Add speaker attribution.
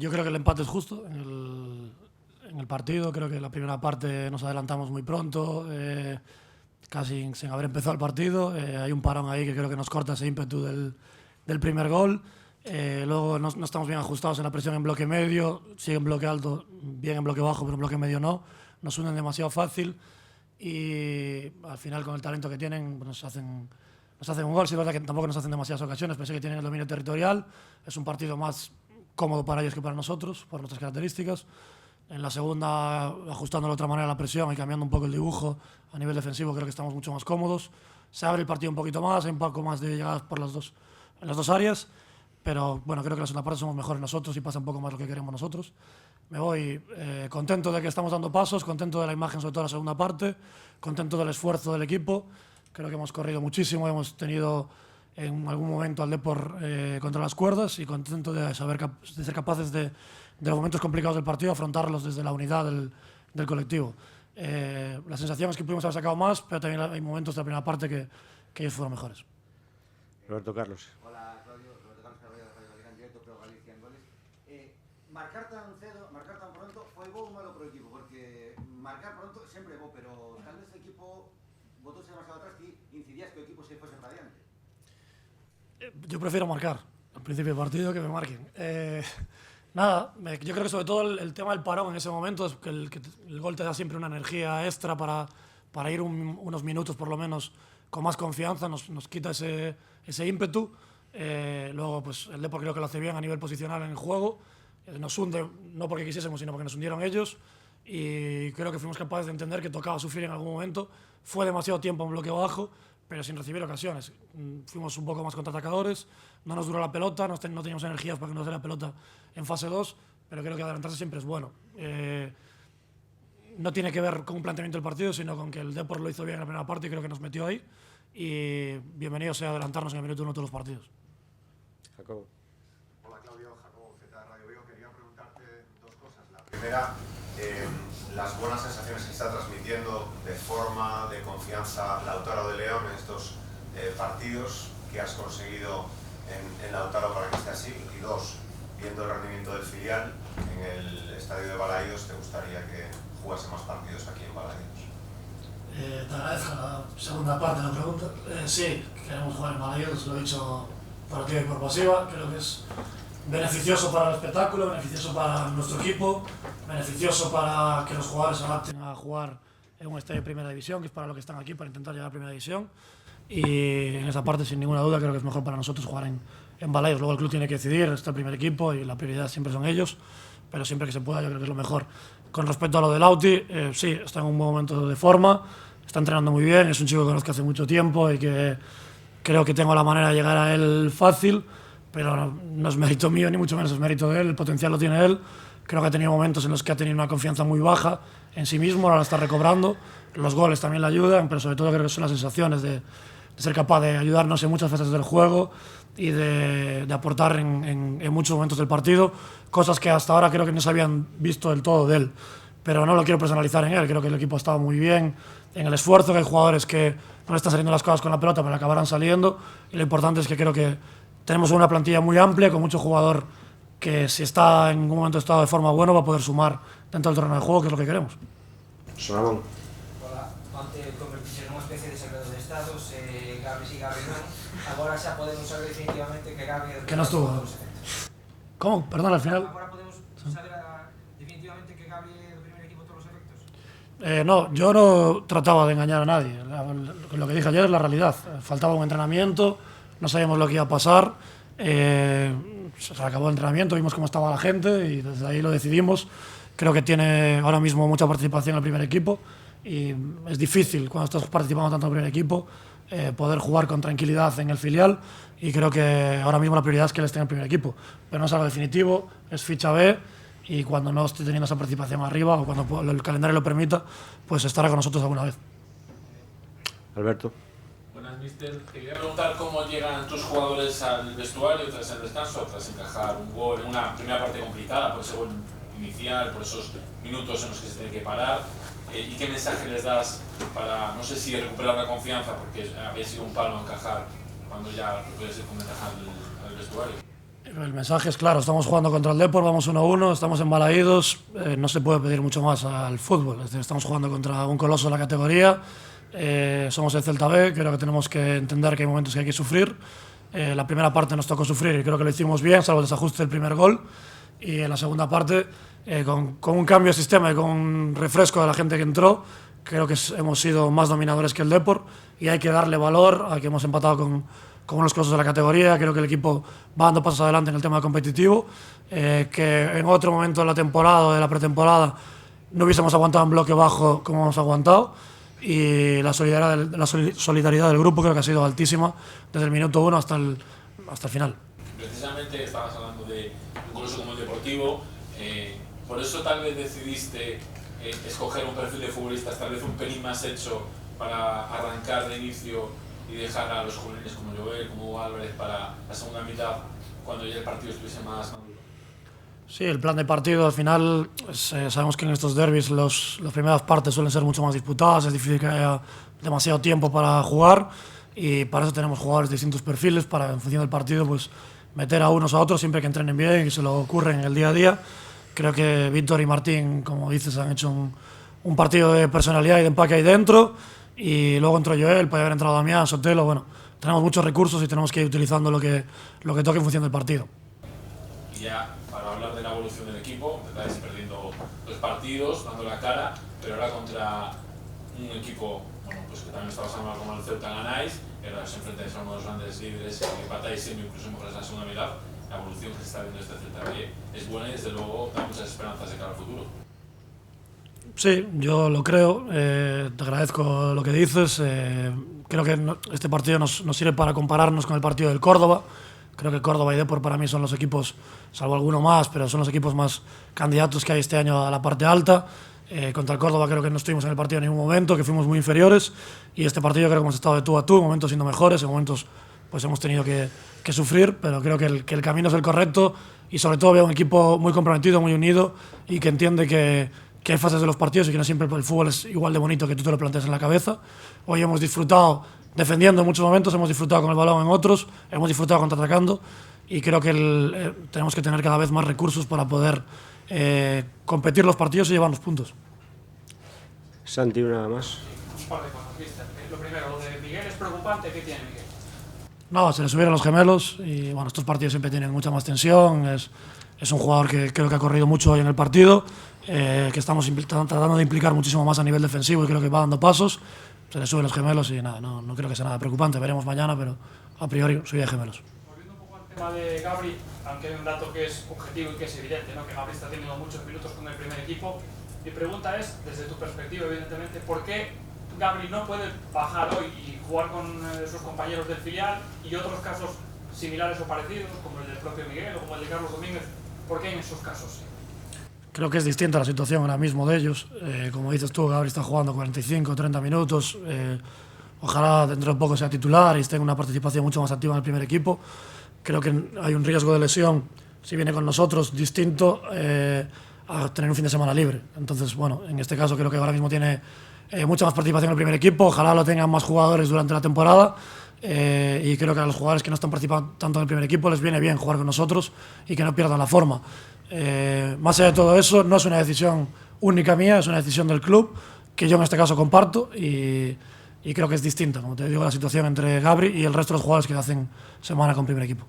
Speaker 1: Yo creo que el empate es justo en el partido. Creo que la primera parte nos adelantamos muy pronto, casi sin haber empezado el partido. Hay un parón ahí que creo que nos corta ese ímpetu del primer gol. Luego no estamos bien ajustados en la presión en bloque medio. Sigue en bloque alto, bien en bloque bajo, pero en bloque medio no. Nos unen demasiado fácil y al final con el talento que tienen pues nos hacen un gol. Sí es verdad que tampoco nos hacen demasiadas ocasiones, pero sí que tienen el dominio territorial. Es un partido más cómodo para ellos que para nosotros, por nuestras características. En la segunda, ajustando de otra manera la presión y cambiando un poco el dibujo a nivel defensivo, creo que estamos mucho más cómodos. Se abre el partido un poquito más, hay un poco más de llegadas en las dos áreas, pero bueno, creo que en la segunda parte somos mejores nosotros y pasa un poco más lo que queremos nosotros. Me voy contento de que estamos dando pasos, contento de la imagen, sobre todo en la segunda parte, contento del esfuerzo del equipo. Creo que hemos corrido muchísimo, hemos tenido en algún momento al Depor contra las cuerdas y contento de ser capaces de los momentos complicados del partido afrontarlos desde la unidad del colectivo. La sensación es que pudimos haber sacado más, pero también hay momentos de la primera parte que ellos fueron mejores.
Speaker 2: Roberto Carlos.
Speaker 3: Hola Claudio, Roberto Carlos Carballo de Radio Galicia en directo, pero Galicia en goles. Marcar tan cedo, marcar tan pronto, foi bo ou malo pro equipo? Porque marcar pronto sempre é bo, pero tal vez o equipo botouse demasiado atrás e incidías que o equipo se fose para adiante.
Speaker 1: Yo prefiero marcar al principio del partido que me marquen. Nada, yo creo que sobre todo el tema del parón en ese momento es que el gol te da siempre una energía extra para ir unos minutos por lo menos con más confianza, nos quita ese ímpetu. Luego pues el Depor creo que lo hace bien a nivel posicional en el juego, nos hunde no porque quisiésemos sino porque nos hundieron ellos y creo que fuimos capaces de entender que tocaba sufrir en algún momento. Fue demasiado tiempo en bloque bajo, pero sin recibir ocasiones. Fuimos un poco más contraatacadores, no nos duró la pelota, no teníamos energías para que nos dé la pelota en fase 2, pero creo que adelantarse siempre es bueno. No tiene que ver con un planteamiento del partido, sino con que el Depor lo hizo bien en la primera parte y creo que nos metió ahí. Y bienvenido sea adelantarnos en el minuto 1 de todos los partidos.
Speaker 2: Jacobo.
Speaker 4: Hola Claudio, Jacobo Z de Radio Vigo. Quería preguntarte dos cosas. La primera, las buenas sensaciones que está transmitiendo de forma, de confianza Lautaro de León en estos partidos que has conseguido en Lautaro para que esté así. Y dos, viendo el rendimiento del filial en el estadio de Balaídos, ¿te gustaría que jugase más partidos aquí en Balaídos?
Speaker 1: Te agradezco la segunda parte de la pregunta. Sí, queremos jugar en Balaídos, lo he dicho por activa y por pasiva. Creo que es beneficioso para el espectáculo, beneficioso para nuestro equipo, beneficioso para que los jugadores se adapten a jugar en un estadio de primera división, que es para lo que están aquí, para intentar llegar a primera división. Y en esa parte, sin ninguna duda, creo que es mejor para nosotros jugar en Balaídos. Luego el club tiene que decidir, está el primer equipo y la prioridad siempre son ellos, pero siempre que se pueda yo creo que es lo mejor. Con respecto a lo de Lauti, sí, está en un buen momento de forma, está entrenando muy bien, es un chico que conozco hace mucho tiempo y que creo que tengo la manera de llegar a él fácil, pero no es mérito mío ni mucho menos, es mérito de él, el potencial lo tiene él. Creo que ha tenido momentos en los que ha tenido una confianza muy baja en sí mismo, ahora la está recobrando, los goles también le ayudan, pero sobre todo creo que son las sensaciones de ser capaz de ayudarnos en muchas fases del juego y de aportar en muchos momentos del partido, cosas que hasta ahora creo que no se habían visto del todo de él. Pero no lo quiero personalizar en él, creo que el equipo ha estado muy bien en el esfuerzo, que hay jugadores que no le están saliendo las cosas con la pelota, pero acabarán saliendo, y lo importante es que creo que tenemos una plantilla muy amplia, con mucho jugador que si está en un momento de estado de forma bueno va a poder sumar dentro del terreno de juego, que es lo que queremos.
Speaker 2: Ramón.
Speaker 5: Hola, onte convertirse nunha especie de secreto de Estado, se Gabi si Gabi non, agora xa podemos saber definitivamente que Gabi é
Speaker 1: Que no estuvo. ¿Cómo? Perdón, al final.
Speaker 5: Agora podemos saber definitivamente que Gabi é do primer equipo todos os efectos.
Speaker 1: No, yo no trataba de engañar a nadie. Lo que dije ayer es la realidad. Faltaba un entrenamiento, no sabíamos lo que iba a pasar. Se acabó el entrenamiento, vimos cómo estaba la gente y desde ahí lo decidimos. Creo que tiene ahora mismo mucha participación en el primer equipo y es difícil cuando estás participando tanto en el primer equipo poder jugar con tranquilidad en el filial, y creo que ahora mismo la prioridad es que él esté en el primer equipo, pero no es algo definitivo, es ficha B, y cuando no esté teniendo esa participación arriba o cuando el calendario lo permita, pues estará con nosotros alguna vez.
Speaker 2: Alberto.
Speaker 6: Buenas, mister. Te quería preguntar cómo llegan tus jugadores al vestuario tras el descanso, tras encajar un gol en una primera parte complicada por ese gol inicial, por esos minutos en los que se tiene que parar. ¿Y qué mensaje les das para, no sé si recuperar la confianza, porque había sido un palo encajar cuando ya puedes ir con ventaja al vestuario?
Speaker 1: El mensaje es claro, estamos jugando contra el Depor, vamos 1-1, estamos embalaídos, no se puede pedir mucho más al fútbol. Es decir, estamos jugando contra un coloso de la categoría, somos el Celta B, creo que tenemos que entender que hay momentos que hay que sufrir. La primera parte nos tocó sufrir y creo que lo hicimos bien, salvo el desajuste del primer gol. Y en la segunda parte, con un cambio de sistema y con un refresco de la gente que entró, creo que hemos sido más dominadores que el Depor y hay que darle valor a que hemos empatado con unos colosos de la categoría. Creo que el equipo va dando pasos adelante en el tema competitivo, que en otro momento de la temporada o de la pretemporada no hubiésemos aguantado en bloque bajo como hemos aguantado, y la solidaridad del grupo creo que ha sido altísima desde el minuto 1 hasta el final.
Speaker 6: Precisamente estabas hablando de un coloso como el Deportivo, por eso tal vez decidiste escoger un perfil de futbolistas tal vez un pelín más hecho para arrancar de inicio y dejar a los juveniles como Joel, como Álvarez para la segunda mitad, cuando ya el partido estuviese más maduro.
Speaker 1: Sí, el plan de partido al final, sabemos que en estos derbis las primeras partes suelen ser mucho más disputadas, es difícil que haya demasiado tiempo para jugar y para eso tenemos jugadores de distintos perfiles para, en función del partido, pues meter a unos a otros siempre que entrenen bien y se lo ocurren en el día a día. Creo que Víctor y Martín, como dices, han hecho un partido de personalidad y de empaque ahí dentro. Y luego entró Joel, puede haber entrado Damián, Sotelo. Bueno, tenemos muchos recursos y tenemos que ir utilizando lo que toque en función del partido.
Speaker 6: Y ya, para hablar de la evolución del equipo, estáis perdiendo 2 partidos, dando la cara, pero ahora contra un equipo pues que también está pasando mal como el Ceuta ganáis, y ahora os enfrentáis a uno de los grandes líderes que empatáis siempre, incluso mejoráis la segunda mitad. La evolución que se está viendo este Celta B es buena y desde luego da muchas esperanzas de cara al futuro.
Speaker 1: Sí, yo lo creo, te agradezco lo que dices. Creo que este partido nos sirve para compararnos con el partido del Córdoba. Creo que Córdoba y Depor para mí son los equipos, salvo alguno más, pero son los equipos más candidatos que hay este año a la parte alta. Contra el Córdoba creo que no estuvimos en el partido en ningún momento, que fuimos muy inferiores, y este partido creo que hemos estado de tú a tú, en momentos siendo mejores, en momentos pues hemos tenido que sufrir, pero creo que el camino es el correcto y sobre todo veo un equipo muy comprometido, muy unido y que entiende que hay fases de los partidos y que no siempre el fútbol es igual de bonito que tú te lo planteas en la cabeza. Hoy hemos disfrutado defendiendo en muchos momentos, hemos disfrutado con el balón en otros, hemos disfrutado contraatacando y creo que tenemos que tener cada vez más recursos para poder competir los partidos y llevarnos puntos.
Speaker 2: Santi, nada más.
Speaker 7: Un par de cosas, Cristian. Lo primero, lo de Miguel es preocupante. ¿Qué tiene Miguel?
Speaker 1: No, se le subieron los gemelos y bueno, estos partidos siempre tienen mucha más tensión. Es un jugador que creo que ha corrido mucho hoy en el partido, que estamos tratando de implicar muchísimo más a nivel defensivo y creo que va dando pasos. Se le suben los gemelos y nada, no creo que sea nada preocupante. Veremos mañana, pero a priori subida de gemelos.
Speaker 7: Volviendo un poco al tema de Gabri, aunque hay un dato que es objetivo y que es evidente, ¿no? Que Gabri está teniendo muchos minutos con el primer equipo. Mi pregunta es, desde tu perspectiva, evidentemente, ¿por qué Gabri no puede bajar hoy y jugar con sus compañeros del filial y otros casos similares o parecidos, como el del propio Miguel o como el de Carlos Domínguez? ¿Por qué en esos casos sí?
Speaker 1: Creo que es distinta la situación ahora mismo de ellos. Como dices tú, Gabri está jugando 45 o 30 minutos. Ojalá dentro de poco sea titular y esté en una participación mucho más activa en el primer equipo. Creo que hay un riesgo de lesión, si viene con nosotros, distinto a tener un fin de semana libre. Entonces, bueno, en este caso creo que ahora mismo tiene mucha más participación en el primer equipo. Ojalá lo tengan más jugadores durante la temporada. Y creo que a los jugadores que no están participando tanto en el primer equipo les viene bien jugar con nosotros y que no pierdan la forma. Más allá de todo eso, no es una decisión única mía, es una decisión del club que yo en este caso comparto y creo que es distinta, como te digo, la situación entre Gabri y el resto de los jugadores que hacen semana con primer equipo.